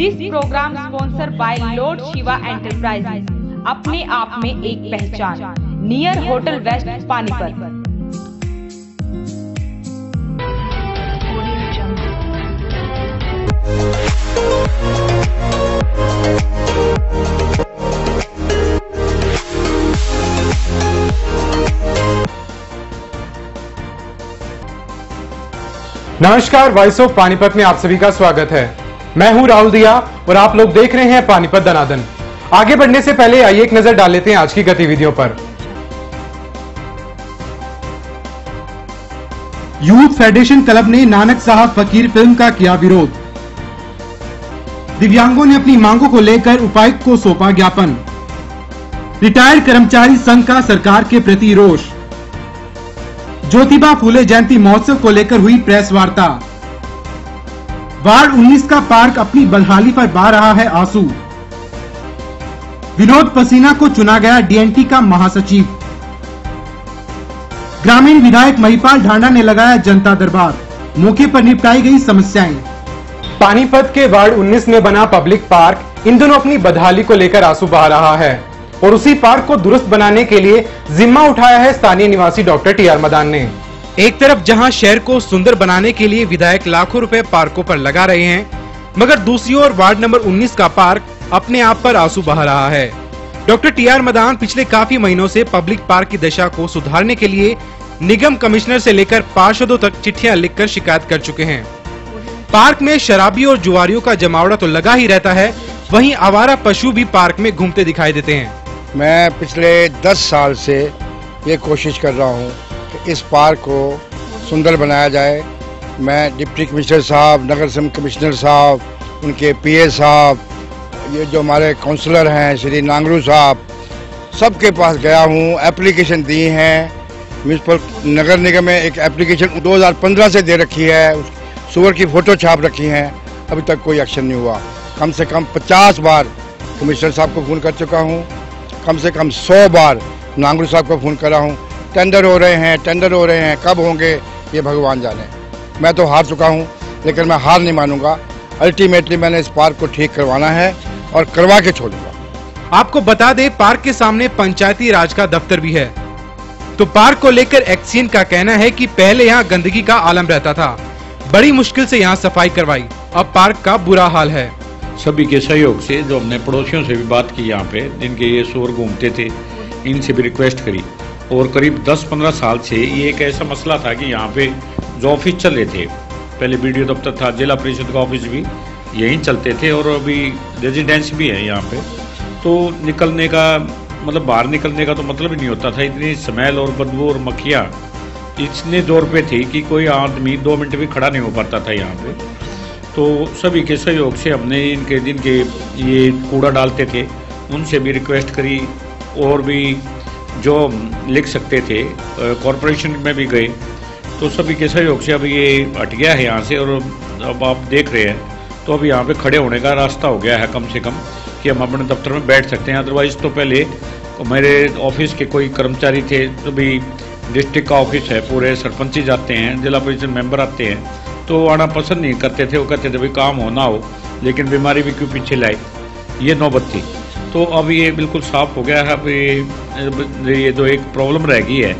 This program sponsor by lord Shiva enterprises, अपने आप में एक पहचान, नियर होटल वेस्ट पानीपत। नमस्कार, वॉइस ऑफ पानीपत में आप सभी का स्वागत है। मैं हूं राहुल दिया और आप लोग देख रहे हैं पानीपत दनादन। आगे बढ़ने से पहले आइए एक नजर डाल लेते हैं आज की गतिविधियों पर। यूथ फेडरेशन क्लब ने नानक साहब फकीर फिल्म का किया विरोध। दिव्यांगों ने अपनी मांगों को लेकर उपायुक्त को सौंपा ज्ञापन। रिटायर्ड कर्मचारी संघ का सरकार के प्रति रोष। ज्योतिबा फूले जयंती महोत्सव को लेकर हुई प्रेस वार्ता। वार्ड 19 का पार्क अपनी बदहाली पर बहा रहा है आंसू। विनोद पसीना को चुना गया डीएनटी का महासचिव। ग्रामीण विधायक महिपाल ढांडा ने लगाया जनता दरबार, मौके पर निपटाई गई समस्याएं। पानीपत के वार्ड 19 में बना पब्लिक पार्क इन दिनों अपनी बदहाली को लेकर आंसू बहा रहा है और उसी पार्क को दुरुस्त बनाने के लिए जिम्मा उठाया है स्थानीय निवासी डॉक्टर टीआर मदान ने। एक तरफ जहां शहर को सुंदर बनाने के लिए विधायक लाखों रुपए पार्कों पर लगा रहे हैं, मगर दूसरी ओर वार्ड नंबर 19 का पार्क अपने आप पर आंसू बहा रहा है। डॉक्टर टीआर मदान पिछले काफी महीनों से पब्लिक पार्क की दशा को सुधारने के लिए निगम कमिश्नर से लेकर पार्षदों तक चिट्ठियां लिखकर शिकायत कर चुके हैं। पार्क में शराबी और जुआरियों का जमावड़ा तो लगा ही रहता है, वहीं आवारा पशु भी पार्क में घूमते दिखाई देते हैं। मैं पिछले 10 साल से ये कोशिश कर रहा हूँ कि इस पार्क को सुंदर बनाया जाए। मैं डिप्टी कमिश्नर साहब, नगर निगम कमिश्नर साहब, उनके पीए साहब, ये जो हमारे काउंसलर हैं श्री नांगरू साहब, सबके पास गया हूँ, एप्लीकेशन दी हैं। म्यूनसिपल नगर निगम में एक एप्लीकेशन 2015 से दे रखी है, सुअर की फोटो छाप रखी हैं, अभी तक कोई एक्शन नहीं हुआ। कम से कम 50 बार कमिश्नर साहब को फ़ोन कर चुका हूँ, कम से कम 100 बार नांगरू साहब को फ़ोन करा हूँ। टेंडर हो रहे हैं, कब होंगे ये भगवान जाने। मैं तो हार चुका हूँ, लेकिन मैं हार नहीं मानूंगा। अल्टीमेटली मैंने इस पार्क को ठीक करवाना है और करवा के छोड़ूंगा। आपको बता दें, पार्क के सामने पंचायती राज का दफ्तर भी है। तो पार्क को लेकर एक्सीएन का कहना है कि पहले यहाँ गंदगी का आलम रहता था, बड़ी मुश्किल से यहाँ सफाई करवाई, अब पार्क का बुरा हाल है। सभी के सहयोग से जो हमने पड़ोसियों से भी बात की, यहाँ पे जिनके ये शोर घूमते थे, इनसे भी रिक्वेस्ट करी और करीब 10-15 साल से ये एक ऐसा मसला था कि यहाँ पे जो ऑफिस चल रहे थे, पहले बीडीओ दफ्तर था, जिला परिषद का ऑफिस भी यहीं चलते थे और अभी रेजिडेंस भी है यहाँ पे। तो निकलने का मतलब बाहर निकलने का तो मतलब ही नहीं होता था। इतनी स्मेल और बदबू और मक्खियाँ इतने जोर पे थी कि कोई आदमी 2 मिनट भी खड़ा नहीं हो पाता था यहाँ पे। तो सभी के सहयोग से हमने इनके जिनके ये कूड़ा डालते थे उनसे भी रिक्वेस्ट करी और भी जो लिख सकते थे, कॉरपोरेशन में भी गए, तो सभी के सहयोग से अब ये हट गया है यहाँ से। और अब आप देख रहे हैं तो अब यहाँ पे खड़े होने का रास्ता हो गया है कम से कम कि हम अपने दफ्तर में बैठ सकते हैं। अदरवाइज़ तो पहले मेरे ऑफिस के कोई कर्मचारी थे, तो भी डिस्ट्रिक्ट का ऑफिस है, पूरे सरपंची जाते हैं, जिला परिषद मेंबर आते हैं, तो आना पसंद नहीं करते थे। वो कहते थे भाई काम हो ना हो, लेकिन बीमारी भी क्यों पीछे लाई, ये नौबत थी। तो अब ये बिल्कुल साफ हो गया है। अब ये जो एक प्रॉब्लम रह गई है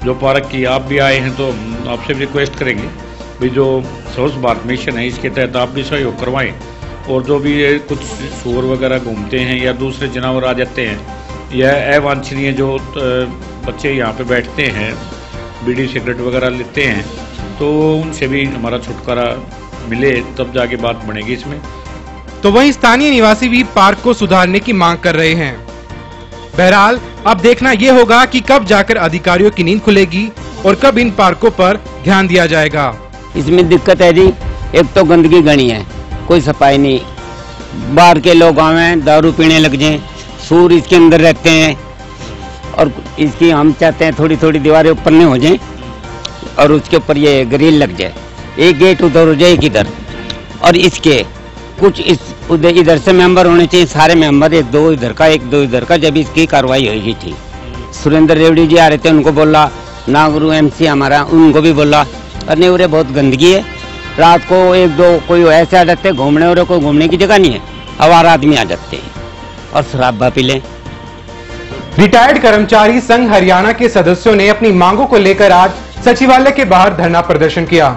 जो पार्क की, आप भी आए हैं तो आपसे भी रिक्वेस्ट करेंगे भाई जो स्वच्छ भारत मिशन है इसके तहत आप भी सहयोग करवाएं। और जो भी कुछ सूअर वगैरह घूमते हैं या दूसरे जानवर आ जाते हैं या अवांछनीय जो बच्चे यहाँ पे बैठते हैं, बीड़ी सिगरेट वगैरह लेते हैं, तो उनसे भी हमारा छुटकारा मिले, तब जाके बात बनेगी इसमें। तो वहीं स्थानीय निवासी भी पार्क को सुधारने की मांग कर रहे हैं। बहरहाल अब देखना ये होगा कि कब जाकर अधिकारियों की नींद खुलेगी और कब इन पार्कों पर ध्यान दिया जाएगा। इसमें दिक्कत है जी, एक तो गंदगी घनी है, कोई सफाई नहीं, बाहर के लोग आवे दारू पीने लग जाएं, सूर इसके अंदर रहते हैं और इसकी हम चाहते हैं थोड़ी थोड़ी दीवारें ऊपर नहीं हो जाएं और उसके ऊपर ये ग्रिल लग जाए, एक गेट उधर हो जाए एक इधर, और इसके कुछ इस उधर इधर से मेंबर होने चाहिए, सारे मेंबर, एक दो इधर का एक दो इधर का, जब इसकी कार्रवाई होगी थी। सुरेंद्र रेवड़ी जी आ रहे थे, उनको बोला, नागरू एमसी हमारा, उनको भी बोला, अरे उरे बहुत गंदगी है, रात को एक दो कोई ऐसे आ जाते घूमने, और कोई घूमने की जगह नहीं है, आवारा आदमी आ जाते हैं और शराब पी लें। रिटायर्ड कर्मचारी संघ हरियाणा के सदस्यों ने अपनी मांगों को लेकर आज सचिवालय के बाहर धरना प्रदर्शन किया।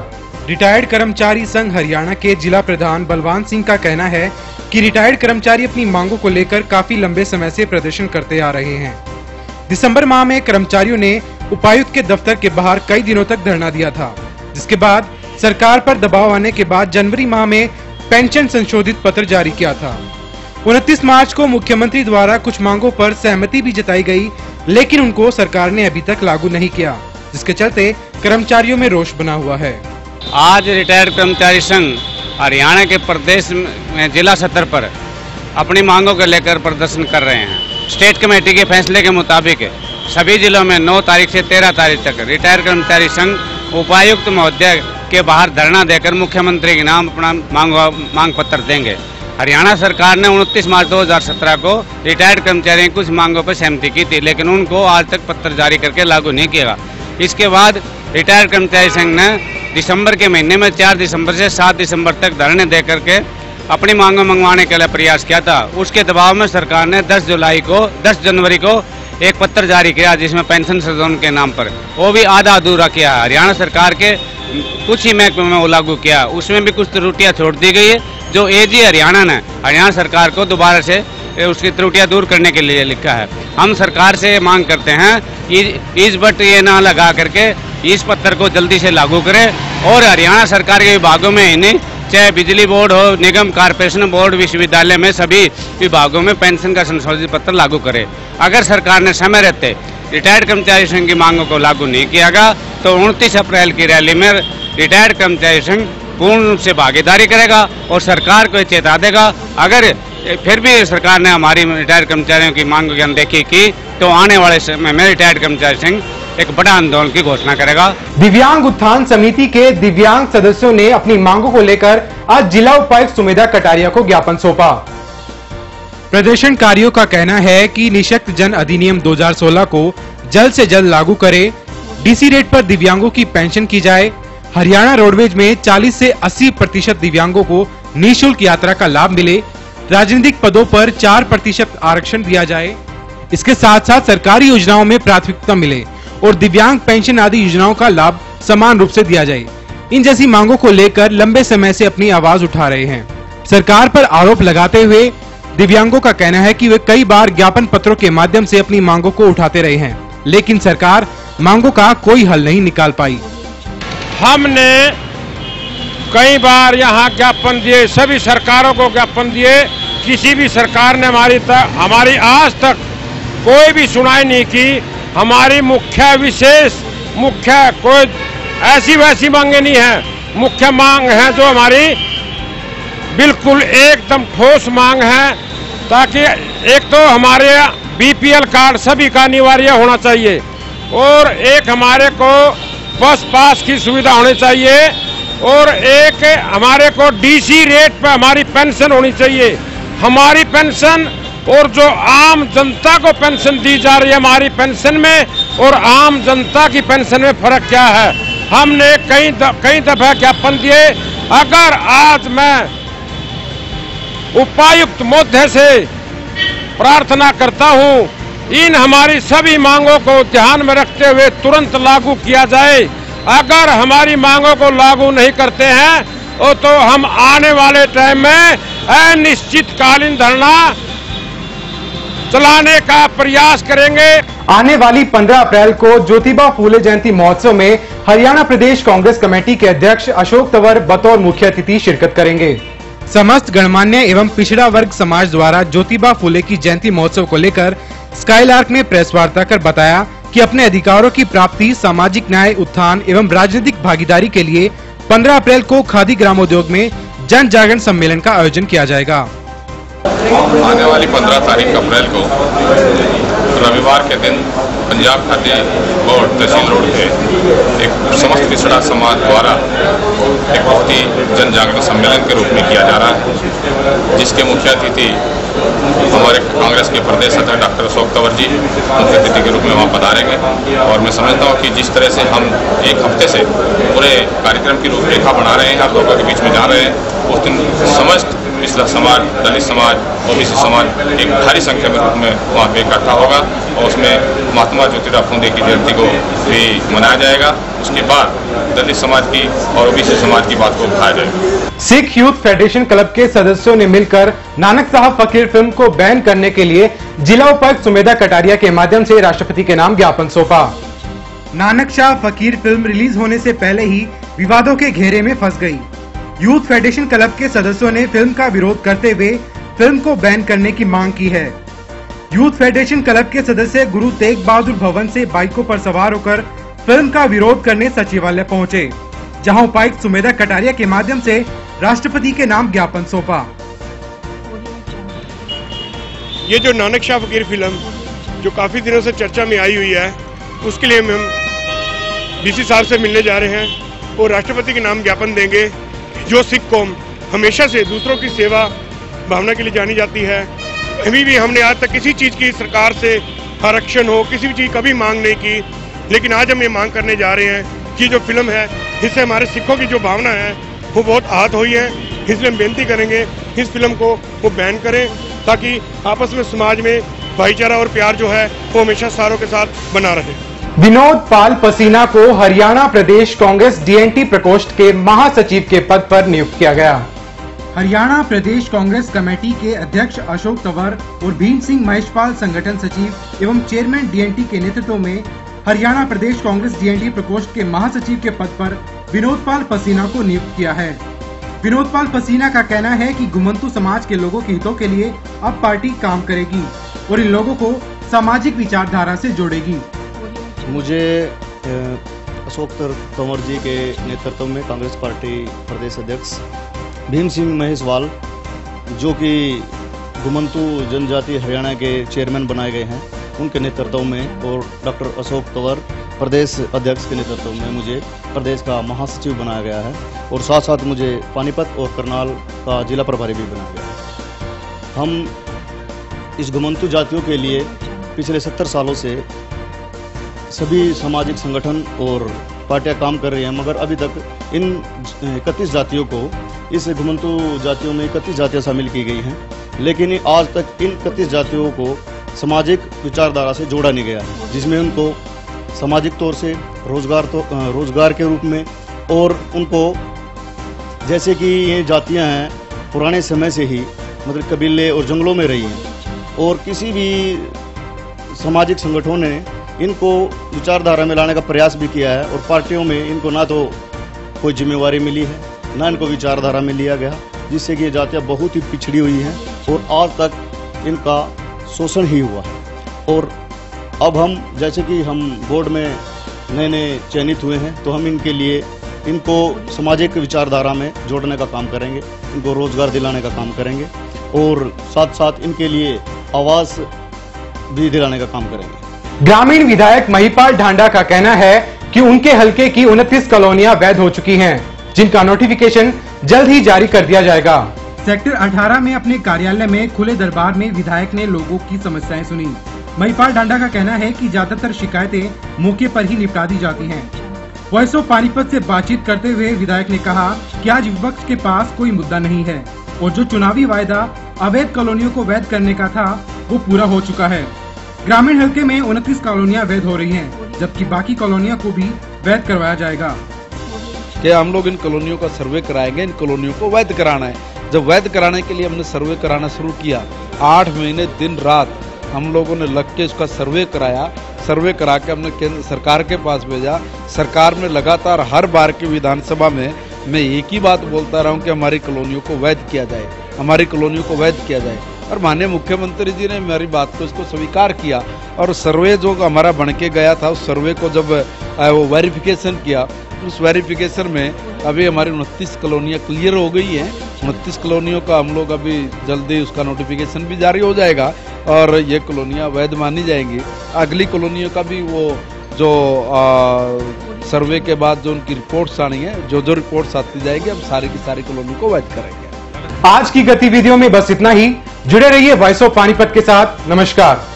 रिटायर्ड कर्मचारी संघ हरियाणा के जिला प्रधान बलवान सिंह का कहना है कि रिटायर्ड कर्मचारी अपनी मांगों को लेकर काफी लंबे समय से प्रदर्शन करते आ रहे हैं। दिसंबर माह में कर्मचारियों ने उपायुक्त के दफ्तर के बाहर कई दिनों तक धरना दिया था, जिसके बाद सरकार पर दबाव आने के बाद जनवरी माह में पेंशन संशोधित पत्र जारी किया था। 29 मार्च को मुख्यमंत्री द्वारा कुछ मांगों पर सहमति भी जताई गई, लेकिन उनको सरकार ने अभी तक लागू नहीं किया, जिसके चलते कर्मचारियों में रोष बना हुआ है। आज रिटायर्ड कर्मचारी संघ हरियाणा के प्रदेश में जिला स्तर पर अपनी मांगों को लेकर प्रदर्शन कर रहे हैं। स्टेट कमेटी के फैसले के मुताबिक सभी जिलों में 9 तारीख से 13 तारीख तक रिटायर्ड कर्मचारी संघ उपायुक्त महोदय के बाहर धरना देकर मुख्यमंत्री के नाम अपना मांग पत्र देंगे। हरियाणा सरकार ने 29 मार्च 2017 को रिटायर्ड कर्मचारियों की कुछ मांगों पर सहमति की थी, लेकिन उनको आज तक पत्र जारी करके लागू नहीं किया। इसके बाद रिटायर्ड कर्मचारी संघ ने दिसंबर के महीने में 4 दिसंबर से 7 दिसंबर तक धरने दे करके अपनी मांगों मंगवाने के लिए प्रयास किया था। उसके दबाव में सरकार ने 10 जनवरी को एक पत्र जारी किया, जिसमें पेंशन संशोधन के नाम पर वो भी आधा अधूरा किया। हरियाणा सरकार के कुछ ही महकमे में वो लागू किया, उसमें भी कुछ त्रुटियां छोड़ दी गई है, जो एजी हरियाणा ने हरियाणा सरकार को दोबारा से उसकी त्रुटियां दूर करने के लिए लिखा है। हम सरकार से मांग करते हैं कि इस बट ये ना लगा करके इस पत्र को जल्दी से लागू करें और हरियाणा सरकार के विभागों में ही नहीं, चाहे बिजली बोर्ड हो, निगम, कारपोरेशन बोर्ड, विश्वविद्यालय में सभी विभागों में पेंशन का संशोधित पत्र लागू करे। अगर सरकार ने समय रहते रिटायर्ड कर्मचारी संघ की मांगों को लागू नहीं किया गया तो 29 अप्रैल की रैली में रिटायर्ड कर्मचारी संघ पूर्ण रूप से भागीदारी करेगा और सरकार को चेता देगा। अगर फिर भी सरकार ने हमारी रिटायर्ड कर्मचारियों की मांगों की अनदेखी की तो आने वाले समय में रिटायर्ड कर्मचारी संघ एक बड़ा आंदोलन की घोषणा करेगा। दिव्यांग उत्थान समिति के दिव्यांग सदस्यों ने अपनी मांगों को लेकर आज जिला उपायुक्त सुमेधा कटारिया को ज्ञापन सौंपा। प्रदर्शनकारियों का कहना है कि निःशक्त जन अधिनियम 2016 को जल्द से जल्द लागू करे, डीसी रेट पर दिव्यांगों की पेंशन की जाए, हरियाणा रोडवेज में 40 से 80% दिव्यांगों को निःशुल्क यात्रा का लाभ मिले, राजनीतिक पदों पर 4% आरक्षण दिया जाए, इसके साथ साथ सरकारी योजनाओं में प्राथमिकता मिले और दिव्यांग पेंशन आदि योजनाओं का लाभ समान रूप से दिया जाए। इन जैसी मांगों को लेकर लंबे समय से अपनी आवाज उठा रहे हैं। सरकार पर आरोप लगाते हुए दिव्यांगों का कहना है कि वे कई बार ज्ञापन पत्रों के माध्यम से अपनी मांगों को उठाते रहे हैं, लेकिन सरकार मांगों का कोई हल नहीं निकाल पाई। हमने कई बार यहाँ ज्ञापन दिए, सभी सरकारों को ज्ञापन दिए, किसी भी सरकार ने हमारी आज तक कोई भी सुनाई नहीं की। हमारी मुख्य कोई ऐसी वैसी मांगे नहीं है, मुख्य मांग है जो हमारी बिल्कुल एकदम ठोस मांग है, ताकि एक तो हमारे बीपीएल कार्ड सभी का अनिवार्य होना चाहिए और एक हमारे को बस पास की सुविधा होनी चाहिए और एक हमारे को डीसी रेट पर हमारी पेंशन होनी चाहिए। हमारी पेंशन और जो आम जनता को पेंशन दी जा रही है, हमारी पेंशन में और आम जनता की पेंशन में फर्क क्या है। हमने कई दफा ज्ञापन दिए। अगर आज मैं उपायुक्त महोदय से प्रार्थना करता हूं, इन हमारी सभी मांगों को ध्यान में रखते हुए तुरंत लागू किया जाए। अगर हमारी मांगों को लागू नहीं करते हैं तो हम आने वाले टाइम में अनिश्चितकालीन धरना चलाने का प्रयास करेंगे। आने वाली 15 अप्रैल को ज्योतिबा फूले जयंती महोत्सव में हरियाणा प्रदेश कांग्रेस कमेटी के अध्यक्ष अशोक तंवर बतौर मुख्य अतिथि शिरकत करेंगे। समस्त गणमान्य एवं पिछड़ा वर्ग समाज द्वारा ज्योतिबा फूले की जयंती महोत्सव को लेकर स्काईलार्क ने प्रेस वार्ता कर बताया कि अपने अधिकारों की प्राप्ति, सामाजिक न्याय, उत्थान एवं राजनीतिक भागीदारी के लिए 15 अप्रैल को खादी ग्रामोद्योग में जन जागरण सम्मेलन का आयोजन किया जाएगा। आने वाली 15 तारीख अप्रैल को रविवार के दिन पंजाब खाते बोर्ड तहसील रोड पे एक समस्त पिछड़ा समाज द्वारा एक बहुत ही जन जागरण सम्मेलन के रूप में किया जा रहा है, जिसके मुख्य अतिथि हमारे कांग्रेस के प्रदेश अध्यक्ष डॉक्टर अशोक तंवर जी मुख्य अतिथि के रूप में वहाँ पधारेंगे। और मैं समझता हूँ कि जिस तरह से हम एक हफ्ते से पूरे कार्यक्रम की रूपरेखा बना रहे हैं, आप लोगों के बीच में जा रहे हैं, उस दिन समस्त पिछड़ा समाज, दलित समाज, ओबीसी समाज एक भारी संख्या में रूप में वहाँ पे इकट्ठा होगा और उसमें महात्मा ज्योतिराव फुले की जयंती को भी मनाया जाएगा। उसके बाद दलित समाज की और ओबीसी समाज की बात को उठाया जाएगा। सिख यूथ फेडरेशन क्लब के सदस्यों ने मिलकर नानक साहब फकीर फिल्म को बैन करने के लिए जिला उपायुक्त सुमेधा कटारिया के माध्यम से राष्ट्रपति के नाम ज्ञापन सौंपा। नानक शाह फकीर फिल्म रिलीज होने से पहले ही विवादों के घेरे में फंस गई। यूथ फेडरेशन क्लब के सदस्यों ने फिल्म का विरोध करते हुए फिल्म को बैन करने की मांग की है। यूथ फेडरेशन क्लब के सदस्य गुरु तेग बहादुर भवन से बाइकों पर सवार होकर फिल्म का विरोध करने सचिवालय पहुंचे, जहां उपायुक्त सुमेधा कटारिया के माध्यम से राष्ट्रपति के नाम ज्ञापन सौंपा। ये जो नानक शाह फकीर फिल्म जो काफी दिनों से चर्चा में आई हुई है, उसके लिए हम डीसी साहब से मिलने जा रहे हैं और राष्ट्रपति के नाम ज्ञापन देंगे। जो सिख कौम हमेशा से दूसरों की सेवा भावना के लिए जानी जाती है, कभी भी हमने आज तक किसी चीज की सरकार से आरक्षण हो, किसी भी चीज कभी मांग नहीं की, लेकिन आज हम ये मांग करने जा रहे हैं कि जो फिल्म है इससे हमारे सिखों की जो भावना है वो बहुत आहत हुई है। इसलिए हम बेनती करेंगे इस फिल्म को वो बैन करें, ताकि आपस में समाज में भाईचारा और प्यार जो है वो हमेशा सारों के साथ बना रहे। विनोद पाल पसीना को हरियाणा प्रदेश कांग्रेस डीएनटी प्रकोष्ठ के महासचिव के पद पर नियुक्त किया गया। हरियाणा प्रदेश कांग्रेस कमेटी के अध्यक्ष अशोक तंवर और भीम सिंह महेशपाल संगठन सचिव एवं चेयरमैन डीएनटी के नेतृत्व में हरियाणा प्रदेश कांग्रेस डीएनटी प्रकोष्ठ के महासचिव के पद पर विनोद पाल पसीना को नियुक्त किया है। विनोद पाल पसीना का कहना है कि घुमंतु समाज के लोगों के हितों के लिए अब पार्टी काम करेगी और इन लोगों को सामाजिक विचारधारा से जोड़ेगी। मुझे अशोक तंवर जी के नेतृत्व में कांग्रेस पार्टी प्रदेश अध्यक्ष भीम सिंह महेशवाल, जो कि घुमंतु जनजाति हरियाणा के चेयरमैन बनाए गए हैं, उनके नेतृत्व में और डॉक्टर अशोक तंवर प्रदेश अध्यक्ष के नेतृत्व में मुझे प्रदेश का महासचिव बनाया गया है और साथ साथ मुझे पानीपत और करनाल का जिला प्रभारी भी बनाया गया है। हम इस घुमंतु जातियों के लिए पिछले 70 सालों से सभी सामाजिक संगठन और पार्टियां काम कर रही हैं, मगर अभी तक इन 31 जातियों को, इस घुमंतु जातियों में 31 जातियां शामिल की गई हैं, लेकिन आज तक इन 31 जातियों को सामाजिक विचारधारा से जोड़ा नहीं गया, जिसमें उनको सामाजिक तौर से रोजगार के रूप में, और उनको जैसे कि ये जातियां हैं पुराने समय से ही मतलब कबीले और जंगलों में रही हैं और किसी भी सामाजिक संगठनों ने इनको विचारधारा में लाने का प्रयास भी किया है और पार्टियों में इनको ना तो कोई जिम्मेवारी मिली है, ना इनको विचारधारा में लिया गया, जिससे कि ये जातियाँ बहुत ही पिछड़ी हुई हैं और आज तक इनका शोषण ही हुआ है। और अब हम जैसे कि हम बोर्ड में नए चयनित हुए हैं, तो हम इनके लिए इनको सामाजिक विचारधारा में जोड़ने का काम करेंगे, इनको रोजगार दिलाने का काम करेंगे और साथ साथ इनके लिए आवास भी दिलाने का काम करेंगे। ग्रामीण विधायक महिपाल ढांडा का कहना है कि उनके हलके की 29 कॉलोनियां वैध हो चुकी हैं, जिनका नोटिफिकेशन जल्द ही जारी कर दिया जाएगा। सेक्टर 18 में अपने कार्यालय में खुले दरबार में विधायक ने लोगों की समस्याएं सुनी। महिपाल ढांडा का कहना है कि ज्यादातर शिकायतें मौके पर ही निपटा दी जाती हैं। वॉइस ऑफ पानीपत से बातचीत करते हुए विधायक ने कहा कि आज विपक्ष के पास कोई मुद्दा नहीं है और जो चुनावी वायदा अवैध कॉलोनियों को वैध करने का था वो पूरा हो चुका है। ग्रामीण हलके में 29 कॉलोनियां वैध हो रही हैं, जबकि बाकी कॉलोनियों को भी वैध करवाया जाएगा। कि हम लोग इन कॉलोनियों का सर्वे कराएंगे, इन कॉलोनियों को वैध कराना है। जब वैध कराने के लिए हमने सर्वे कराना शुरू किया, 8 महीने दिन रात हम लोगों ने लग के उसका सर्वे कराया। सर्वे करा के हमने केंद्र सरकार के पास भेजा। सरकार में लगातार हर बार की विधानसभा में मैं एक ही बात बोलता रहा हूँ कि हमारी कॉलोनियों को वैध किया जाए, हमारी कॉलोनियों को वैध किया जाए। और माननीय मुख्यमंत्री जी ने मेरी बात को इसको स्वीकार किया और सर्वे जो हमारा बन के गया था, उस सर्वे को जब वो वेरिफिकेशन किया। उस वेरिफिकेशन में अभी हमारी 29 कॉलोनियाँ क्लियर हो गई हैं। 29 कॉलोनियों का हम लोग अभी जल्दी उसका नोटिफिकेशन भी जारी हो जाएगा और ये कॉलोनियाँ वैध मानी जाएंगी। अगली कॉलोनियों का भी वो जो सर्वे के बाद जो उनकी रिपोर्ट्स आनी है, जो रिपोर्ट्स आती जाएगी, हम सारी की सारी कॉलोनी को वैध करेंगे। आज की गतिविधियों में बस इतना ही। जुड़े रहिए वॉइस ऑफ पानीपत के साथ। नमस्कार।